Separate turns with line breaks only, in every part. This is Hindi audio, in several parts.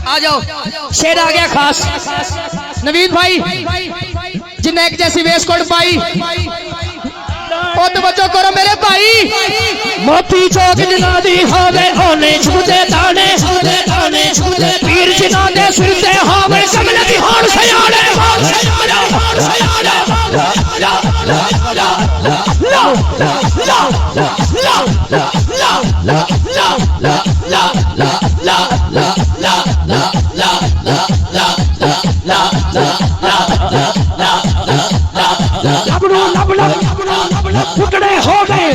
आ जाओ, शेर आ गया खास। नवीद भाई जिन्हें एक जैसी वेस्ट कोट पाई, ओ तवज्जो करो मेरे भाई। मोती चौक जिनादी होवे ओने छुदे ताने, पीर जिनादे सिरते होवे कमले दी होण सयाणे। टुकड़े हो गए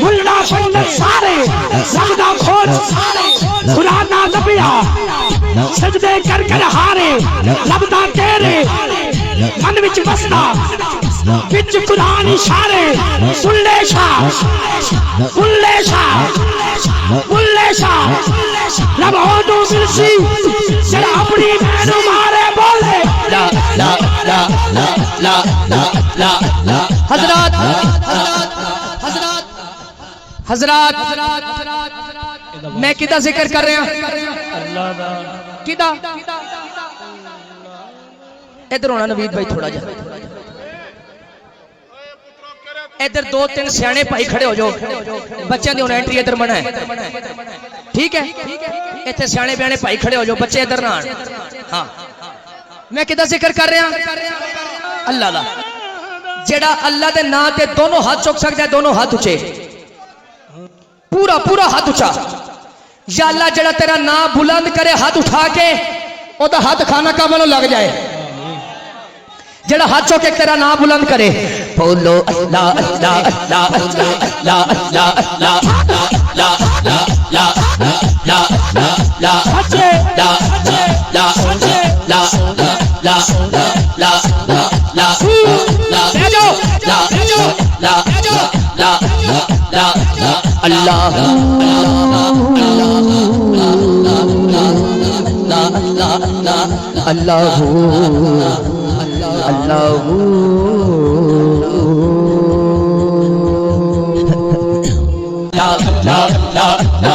मुल्ला पंडित सारे, सबदा खोज खुदा ना नबिया, सजदे कर कर हारे, लबदा तेरे मन विच बसदा, विच कुरान इशारे। बुल्ले शाह बुल्ले शाह बुल्ले शाह लब हो दो मिर्सी जरा अपनी मैनू मारे बोले। हजरत हजरत मैं किदा जिक्र कर रहा किदा इधर होना नवीद भाई थोड़ा जा इधर दो तीन सियाने भाई खड़े हो जाओ बच्चों की होना एंट्री इधर मना है ठीक है इतने सियाने ब्याने भाई खड़े हो जाओ बच्चे इधर ना आने। हाँ मैं किदा जिक्र कर रहा अल्लाह दा जेड़ा अल्लाह दे नाम ते दोनों हाथ चुक सकता है दोनों हाथ उचे पूरा पूरा हाथ उचा या अल्लाह जेड़ा तेरा नाम बुलंद करे हाथ उठा के ओदा हाथ खाना का वालों लग जाए जेड़ा हाथ चुक के तेरा नाम बुलंद करे बोलो अल्लाह अल्लाह अल्लाह अल्लाह अल्लाह अल्लाह अल्लाह अल्लाह